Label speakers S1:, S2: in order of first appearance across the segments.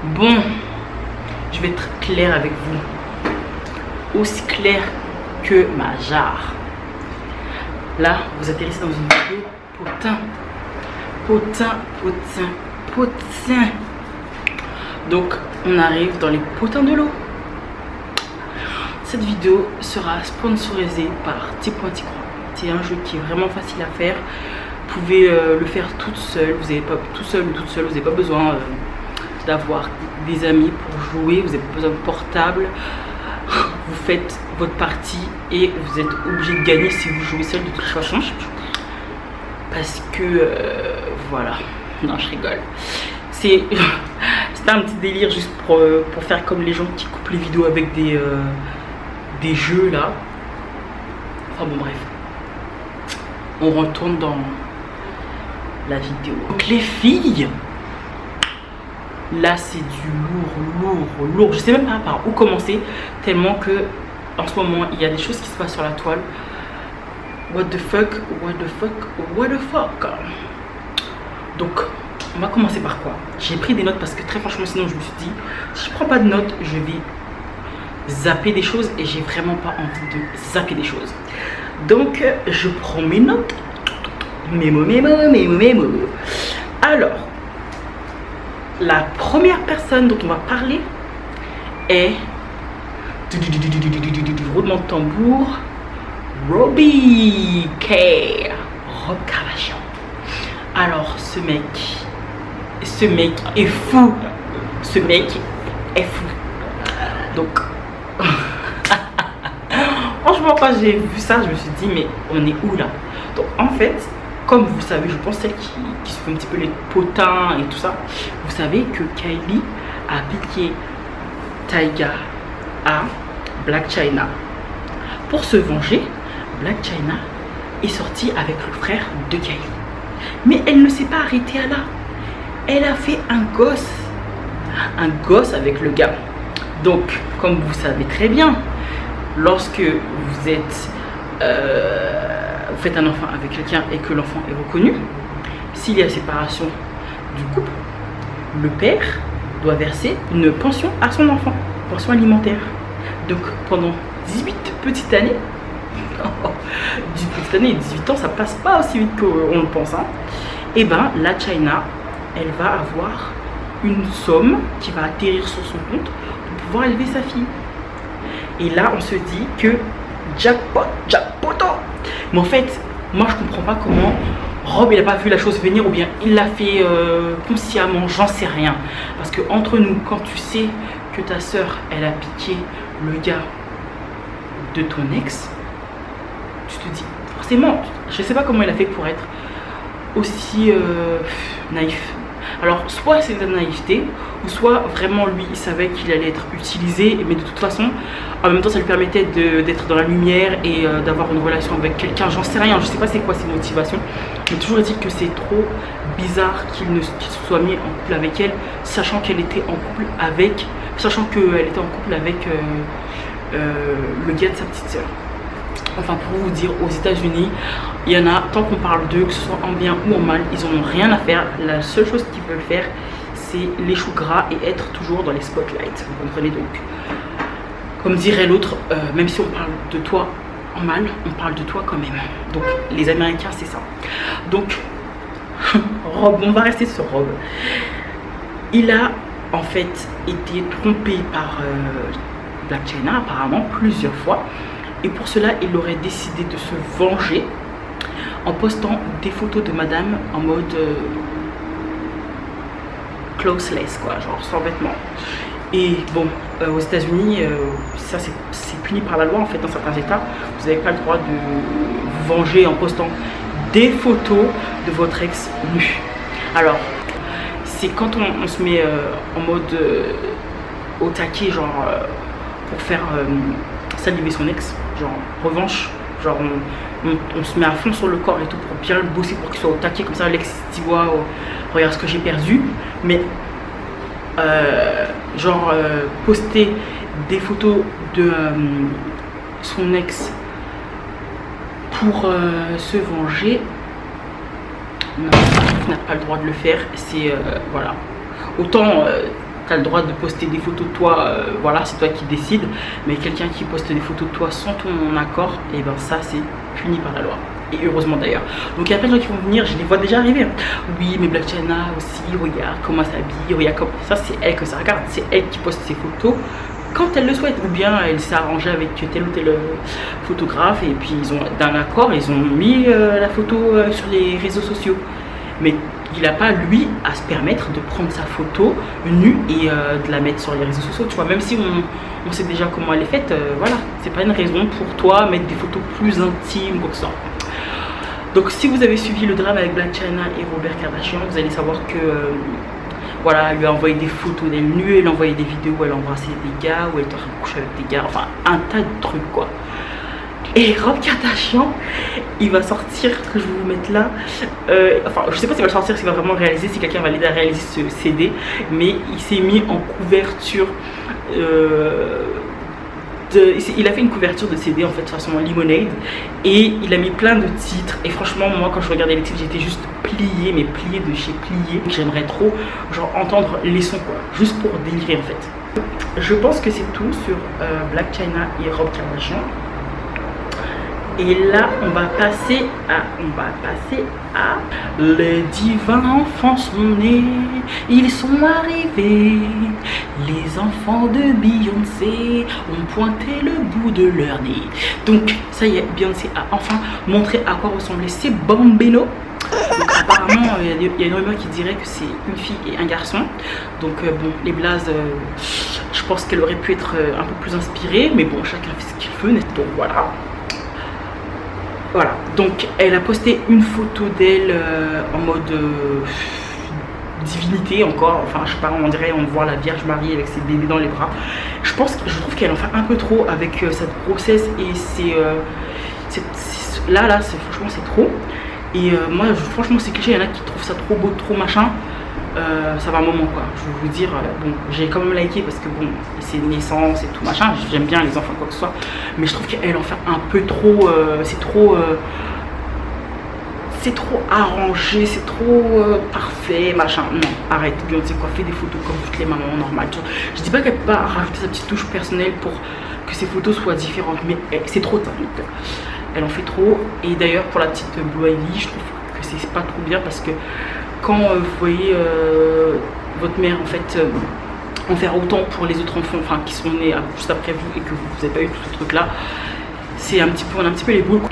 S1: Bon, je vais être claire avec vous. Aussi clair que ma jarre. Là, vous atterrissez dans une vidéo potin. Potin, potin, potin. Donc, on arrive dans les potins de l'eau. Cette vidéo sera sponsorisée par T.Croix. C'est un jeu qui est vraiment facile à faire. Vous pouvez le faire toute seule. Vous n'avez pas tout seul ou toute seule. Vous n'avez pas besoin d'avoir des amis pour jouer. Vous n'avez pas besoin de portable. Vous faites votre partie et vous êtes obligé de gagner si vous jouez seul de toute façon. Parce que voilà. Non, je rigole. C'est un petit délire juste pour faire comme les gens qui coupent les vidéos avec des jeux là. Enfin bon, bref. On retourne dans la vidéo. Donc les filles, là c'est du lourd. Je sais même pas par où commencer, tellement que en ce moment il y a des choses qui se passent sur la toile. What the fuck, what the fuck, what the fuck. Donc on va commencer par quoi? J'ai pris des notes parce que très franchement sinon je me suis dit, si je prends pas de notes je vais zapper des choses et j'ai vraiment pas envie de zapper des choses. Donc je prends mes notes. Mémo. Alors, la première personne dont on va parler est roulement de tambour, Robbie K. Rob Kardashian. Alors ce mec est fou. Ce mec est fou. Donc franchement quand j'ai vu ça je me suis dit mais on est où là? Donc en fait comme vous savez, je pense celle qui se fait un petit peu les potins et tout ça, vous savez que Kylie a piqué Tyga à Blac Chyna. Pour se venger, Blac Chyna est sortie avec le frère de Kylie. Mais elle ne s'est pas arrêtée à là. Elle a fait un gosse avec le gars. Donc, comme vous savez très bien, lorsque vous êtes... vous faites un enfant avec quelqu'un et que l'enfant est reconnu, s'il y a séparation du couple, le père doit verser une pension à son enfant, pension alimentaire. Donc pendant 18 petites années, 18 ans, ça passe pas aussi vite qu'on le pense, hein, et ben la Chyna, elle va avoir une somme qui va atterrir sur son compte pour pouvoir élever sa fille. Et là on se dit que jackpot. Mais en fait, moi je comprends pas comment Rob il a pas vu la chose venir ou bien il l'a fait consciemment, j'en sais rien. Parce que entre nous, quand tu sais que ta soeur elle a piqué le gars de ton ex, tu te dis forcément, je sais pas comment il a fait pour être aussi naïf. Alors soit c'est de la naïveté, ou soit vraiment lui il savait qu'il allait être utilisé, mais de toute façon en même temps ça lui permettait d'être dans la lumière et d'avoir une relation avec quelqu'un, j'en sais rien, je sais pas c'est quoi ses motivations, mais toujours est-il que c'est trop bizarre qu'il se soit mis en couple avec elle, sachant qu'elle était en couple avec, sachant qu'elle était en couple avec le gars de sa petite soeur. Enfin pour vous dire, aux États-Unis, il y en a, tant qu'on parle d'eux, que ce soit en bien ou en mal, ils n'ont rien à faire. La seule chose qu'ils veulent faire, c'est les choux gras et être toujours dans les spotlights. Vous comprenez donc? Comme dirait l'autre, même si on parle de toi en mal, on parle de toi quand même. Donc les Américains, c'est ça. Donc, Rob, on va rester sur Rob. Il a en fait été trompé par Blac Chyna apparemment plusieurs fois. Et pour cela, il aurait décidé de se venger en postant des photos de madame en mode clothesless, quoi, genre sans vêtements. Et bon, aux États-Unis, ça c'est puni par la loi en fait dans certains états. Vous n'avez pas le droit de vous venger en postant des photos de votre ex nu. Alors, c'est quand on se met en mode au taquet, genre pour faire saliver son ex, genre revanche, genre on se met à fond sur le corps et tout pour bien le bosser pour qu'il soit au taquet, comme ça l'ex dit ouais, regarde ce que j'ai perdu. Mais poster des photos de son ex pour se venger, non, tu n'as pas le droit de le faire. C'est voilà, autant tu as le droit de poster des photos de toi, voilà, c'est toi qui décides. Mais quelqu'un qui poste des photos de toi sans ton accord, et ben ça c'est puni par la loi. Et heureusement d'ailleurs. Donc il y a plein de gens qui vont venir, je les vois déjà arriver. Oui, mais Blac Chyna aussi, regarde comment elle s'habille, regarde comme ça, c'est elle que ça regarde, c'est elle qui poste ses photos quand elle le souhaite, ou bien elle s'est arrangée avec tel ou tel photographe et puis ils ont d'un accord, ils ont mis la photo sur les réseaux sociaux. Mais il n'a pas lui à se permettre de prendre sa photo nue et de la mettre sur les réseaux sociaux, tu vois. Même si on sait déjà comment elle est faite, voilà, c'est pas une raison pour toi mettre des photos plus intimes quoi que ce soit. Donc si vous avez suivi le drame avec Blac Chyna et Robert Kardashian, vous allez savoir que voilà, elle lui a envoyé des photos d'elle nue, elle a envoyé des vidéos où elle embrassait des gars, où elle était en train de coucher avec des gars, enfin un tas de trucs quoi. Et Rob Kardashian, il va sortir, que je vais vous mettre là, enfin je sais pas s'il va le sortir, s'il va vraiment réaliser, si quelqu'un va l'aider à réaliser ce CD, mais il s'est mis en couverture, il a fait une couverture de CD en fait façon Lemonade et il a mis plein de titres et franchement moi quand je regardais les titres j'étais juste pliée, mais pliée de chez pliée. J'aimerais trop genre entendre les sons quoi, juste pour délirer en fait. Je pense que c'est tout sur Blac Chyna et Rob Kardashian. Et là, on va passer à les divins enfants sont nés, ils sont arrivés. Les enfants de Beyoncé ont pointé le bout de leur nez. Donc, ça y est, Beyoncé a enfin montré à quoi ressemblaient ses bambinos. Donc apparemment, il y a une rumeur qui dirait que c'est une fille et un garçon. Donc bon, les blazes, je pense qu'elle aurait pu être un peu plus inspirée. Mais bon, chacun fait ce qu'il veut, n'est-ce pas? Donc voilà. Voilà, donc elle a posté une photo d'elle en mode divinité encore, enfin je sais pas, on dirait on voit la Vierge Marie avec ses bébés dans les bras. Je trouve qu'elle en fait un peu trop avec cette grossesse et franchement c'est trop. Et moi franchement c'est cliché, il y en a qui trouvent ça trop beau, trop machin. Ça va un moment quoi, je vais vous dire, bon j'ai quand même liké parce que bon c'est naissance et tout machin, j'aime bien les enfants quoi que ce soit, mais je trouve qu'elle en fait un peu trop, c'est trop arrangé, c'est trop parfait machin. Non, arrête, Beyoncé quoi, fais des photos comme toutes les mamans normales. Je dis pas qu'elle peut pas rajouter sa petite touche personnelle pour que ses photos soient différentes, mais c'est trop tard, donc elle en fait trop. Et d'ailleurs pour la petite Blue Ivy, je trouve que c'est pas trop bien parce que quand vous voyez votre mère en fait en faire autant pour les autres enfants, enfin qui sont nés juste après vous et que vous n'avez pas eu tout ce truc là, c'est on a un petit peu les boules.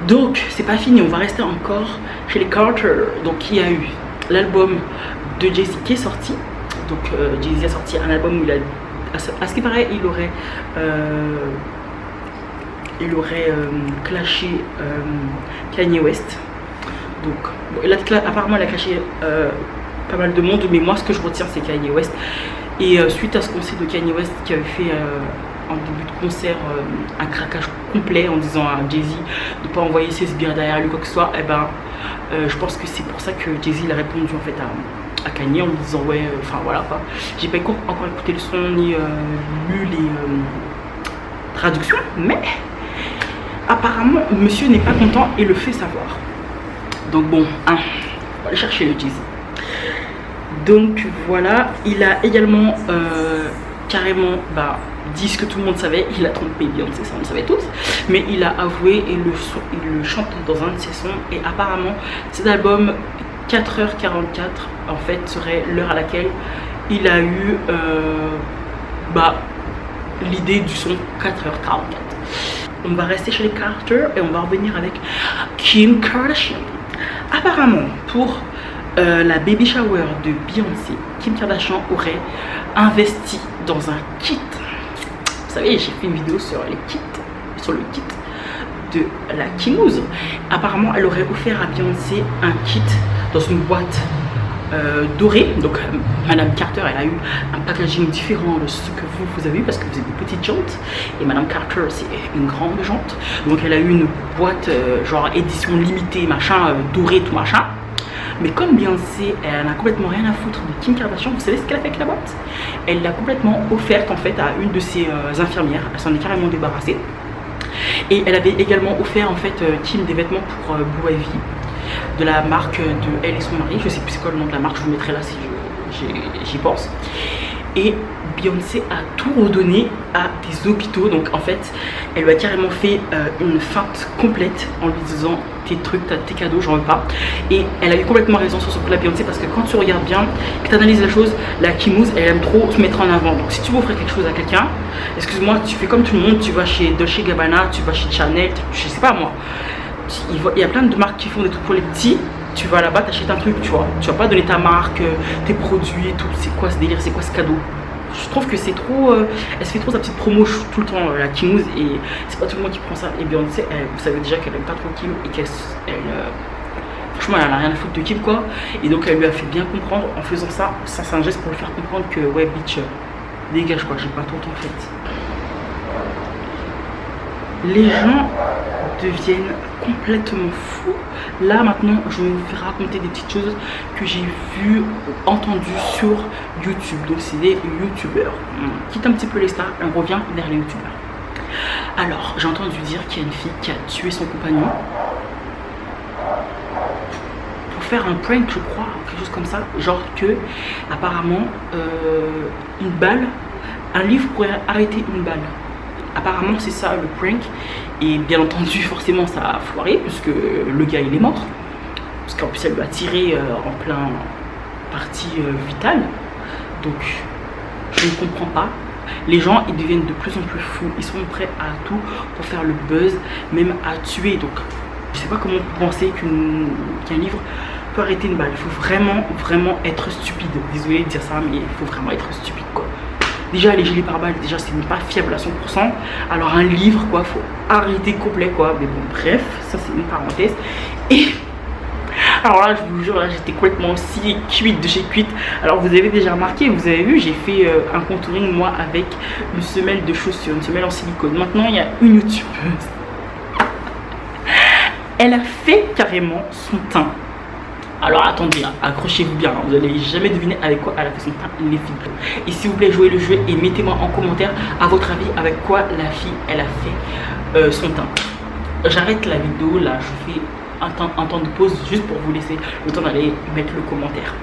S1: Donc c'est pas fini, on va rester encore chez les Carter. Donc il y a eu l'album de Jay-Z qui est sorti. Donc Jay-Z a sorti un album où il a, à ce qui paraît, il aurait clashé Kanye West. Donc bon, apparemment elle a clashé pas mal de monde, mais moi ce que je retiens c'est Kanye West. Et suite à ce qu'on sait de Kanye West qui avait fait en début de concert un craquage complet en disant à Jay-Z de ne pas envoyer ses sbires derrière lui quoi que ce soit, et ben je pense que c'est pour ça que Jay-Z a répondu en fait à Kanye en lui disant ouais, enfin voilà quoi. J'ai pas encore écouté le son ni lu les traductions, mais apparemment monsieur n'est pas content et le fait savoir. Donc bon, on va aller chercher le Jay-Z. Donc voilà, il a également carrément dit ce que tout le monde savait. Il a trompé Beyoncé, ça on le savait tous. Mais il a avoué et il le chante dans un de ses sons. Et apparemment cet album 4h44 en fait serait l'heure à laquelle il a eu l'idée du son 4h44. On va rester chez les Carter et on va revenir avec Kim Kardashian. Apparemment, pour la baby shower de Beyoncé, Kim Kardashian aurait investi dans un kit. Vous savez, j'ai fait une vidéo sur le kit de la Kimouze. Apparemment, elle aurait offert à Beyoncé un kit dans une boîte dorée. Donc, Madame Carter, elle a eu un packaging différent de ce que vous avez eu parce que vous êtes des petites jantes. Et Madame Carter, c'est une grande jante. Donc, elle a eu une boîte genre édition limitée, machin, dorée, tout machin. Mais comme Beyoncé, elle n'a complètement rien à foutre de Kim Kardashian, vous savez ce qu'elle a fait avec la boîte? Elle l'a complètement offerte en fait à une de ses infirmières. Elle s'en est carrément débarrassée. Et elle avait également offert en fait Kim des vêtements pour Blue Ivy, de la marque de elle et son mari. Je sais plus c'est quoi le nom de la marque, je vous mettrai là si j'y pense. Et Beyoncé a tout redonné à des hôpitaux. Donc en fait, elle lui a carrément fait une feinte complète en lui disant tes trucs, tes cadeaux, j'en veux pas. Et elle a eu complètement raison sur ce coup la Beyoncé, parce que quand tu regardes bien, que tu analyses la chose, la Kimouz, elle aime trop se mettre en avant. Donc si tu veux offrir quelque chose à quelqu'un, excuse-moi, tu fais comme tout le monde, tu vas chez Dolce & Gabbana, tu vas chez Chanel, je sais pas moi. Il y a plein de marques qui font des trucs pour les petits. Tu vas là-bas, t'achètes un truc, tu vois. Tu vas pas donner ta marque, tes produits et tout. C'est quoi ce délire? C'est quoi ce cadeau? Je trouve que c'est trop. Elle se fait trop sa petite promo tout le temps, la Kimouz. Et c'est pas tout le monde qui prend ça. Et Beyoncé, vous savez déjà qu'elle aime pas trop Kim. Et qu'elle. Franchement, elle a rien à foutre de Kim, quoi. Et donc, elle lui a fait bien comprendre en faisant ça. Ça, c'est un geste pour lui faire comprendre que, ouais, bitch, dégage, quoi. J'ai pas ton temps, en fait. Les gens deviennent complètement fous. Là maintenant, je vais vous faire raconter des petites choses que j'ai vues, entendues sur YouTube. Donc c'est des youtubeurs. On quitte un petit peu les stars, on revient vers les youtubeurs. Alors, j'ai entendu dire qu'il y a une fille qui a tué son compagnon pour faire un prank, je crois, quelque chose comme ça. Genre que, apparemment, une balle, un livre pourrait arrêter une balle. Apparemment c'est ça le prank. Et bien entendu forcément ça a foiré puisque le gars il est mort. Parce qu'en plus elle lui a tiré en plein partie vitale. Donc je ne comprends pas. Les gens ils deviennent de plus en plus fous. Ils sont prêts à tout pour faire le buzz, même à tuer. Donc je sais pas comment vous pensez qu'un livre peut arrêter une balle. Il faut vraiment être stupide. Désolé de dire ça, mais il faut vraiment être stupide, quoi. Déjà les gilets pare-balles, déjà c'est pas fiable à 100%. Alors un livre, quoi, faut arrêter complet, quoi. Mais bon, bref, ça c'est une parenthèse. Et alors là, je vous jure, là j'étais complètement aussi cuite de chez cuite. Alors vous avez déjà remarqué, vous avez vu, j'ai fait un contouring moi avec une semelle de chaussures, une semelle en silicone. Maintenant il y a une youtubeuse. Elle a fait carrément son teint. Alors attendez, accrochez-vous bien, vous n'allez jamais deviner avec quoi elle a fait son teint, les filles. Et s'il vous plaît, jouez le jeu et mettez-moi en commentaire à votre avis avec quoi la fille elle a fait son teint. J'arrête la vidéo là, je fais un temps de pause juste pour vous laisser le temps d'aller mettre le commentaire.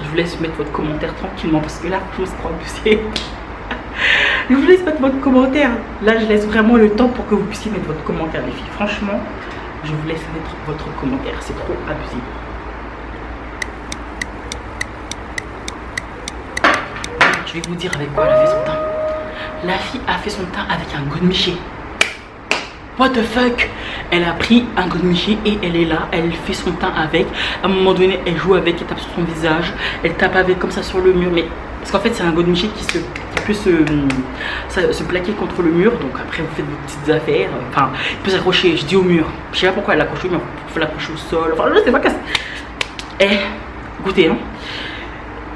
S1: Je vous laisse mettre votre commentaire tranquillement parce que là, je me suis trop abusée. Je vous laisse mettre votre commentaire. Là, je laisse vraiment le temps pour que vous puissiez mettre votre commentaire, les filles. Franchement, je vous laisse mettre votre commentaire, c'est trop abusé. Je vais vous dire avec quoi elle a fait son teint. La fille a fait son teint avec un godemiché. What the fuck? Elle a pris un godemiché et elle est là, elle fait son teint avec. À un moment donné, elle joue avec, elle tape sur son visage, elle tape avec comme ça sur le mur. Mais parce qu'en fait, c'est un godemiché qui peut se plaquer contre le mur. Donc après, vous faites vos petites affaires. Enfin, il peut s'accrocher, je dis au mur. Je sais pas pourquoi elle l'accroche au mur, il faut l'accrocher au sol. Enfin, je sais pas qu'est-ce. Eh, écoutez, hein.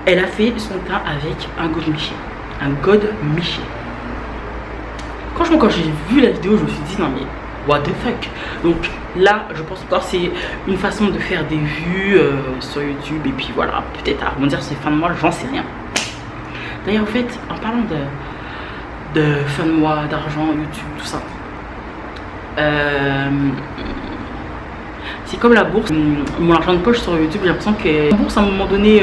S1: Elle a fait son teint avec un godemiché. Un godemiché. Franchement, quand j'ai vu la vidéo, je me suis dit non mais what the fuck. Donc là, je pense encore c'est une façon de faire des vues sur YouTube et puis voilà, peut-être à rebondir sur les fins de mois, j'en sais rien. D'ailleurs, en fait, en parlant de fin de mois, d'argent, YouTube, tout ça, c'est comme la bourse. Mon argent de poche sur YouTube, j'ai l'impression que la bourse à un moment donné,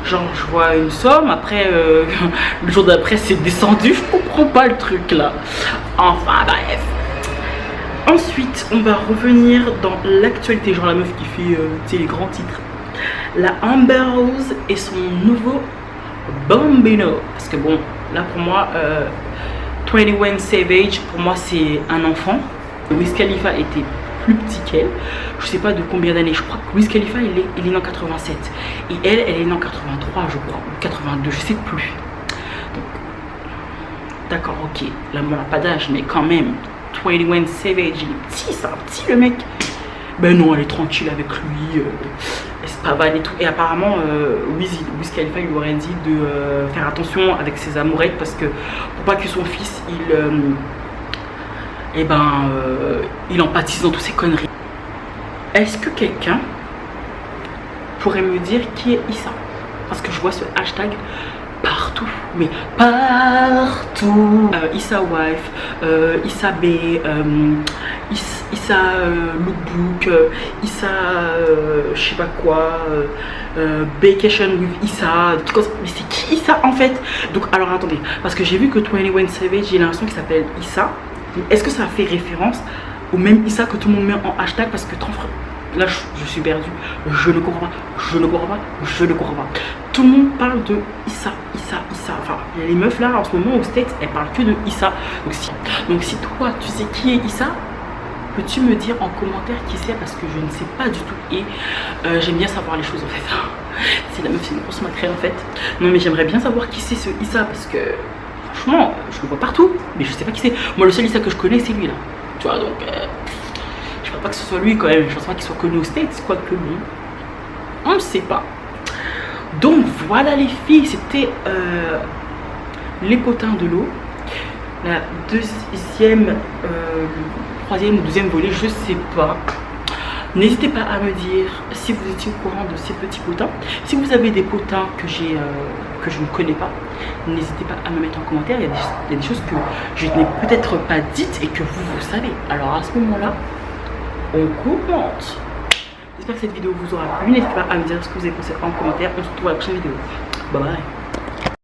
S1: genre je vois une somme, après le jour d'après c'est descendu, je comprends pas le truc là. Enfin bref. Ensuite on va revenir dans l'actualité, genre la meuf qui fait les grands titres. La Amber Rose et son nouveau Bambino. Parce que bon, là pour moi 21 Savage, pour moi c'est un enfant. Wiz Khalifa était plus petit qu'elle, je sais pas de combien d'années, je crois que Wiz Khalifa il est né en 87 et elle est née en 83 je crois, ou 82, je sais plus. Donc d'accord, ok, l'amour n'a pas d'âge mais quand même 21 Savage, il est petit, c'est un petit le mec. Ben non, elle est tranquille avec lui, elle se pavane et tout. Et apparemment Wiz Khalifa il lui aurait dit de faire attention avec ses amourettes parce que pour pas que son fils il empathise dans toutes ces conneries. Est-ce que quelqu'un pourrait me dire qui est Issa? Parce que je vois ce hashtag partout. mais partout. Issa Wife, Issa B, Issa Lookbook, Issa je sais pas quoi, Vacation with Issa, mais c'est qui Issa en fait? Donc alors attendez, parce que j'ai vu que 21 Savage, j'ai l'impression qu'il s'appelle Issa. Est-ce que ça fait référence au même Issa que tout le monde met en hashtag? Parce que là je suis perdu, je ne comprends pas, je ne comprends pas, je ne comprends pas. Tout le monde parle de Issa. Enfin, il y a les meufs là en ce moment aux States, elles parlent que de Issa. Donc si toi tu sais qui est Issa, peux-tu me dire en commentaire qui c'est? Parce que je ne sais pas du tout et j'aime bien savoir les choses en fait. C'est la meuf, c'est une grosse matraine en fait. Non mais j'aimerais bien savoir qui c'est ce Issa parce que franchement je le vois partout mais je sais pas qui c'est. Moi le seul Issa que je connais c'est lui là. Tu vois donc je pense pas que ce soit lui quand même. Je pense pas qu'il soit connu aux States, quoique bon. On ne sait pas. Donc voilà les filles, c'était les potins de l'eau. La deuxième, troisième ou deuxième volet, je sais pas. N'hésitez pas à me dire si vous étiez au courant de ces petits potins. Si vous avez des potins que je ne connais pas, n'hésitez pas à me mettre en commentaire. Il y a des choses que je n'ai peut-être pas dites et que vous savez. Alors à ce moment-là, on commente. J'espère que cette vidéo vous aura plu. N'hésitez pas à me dire ce que vous avez pensé en commentaire. On se retrouve à la prochaine vidéo. Bye bye.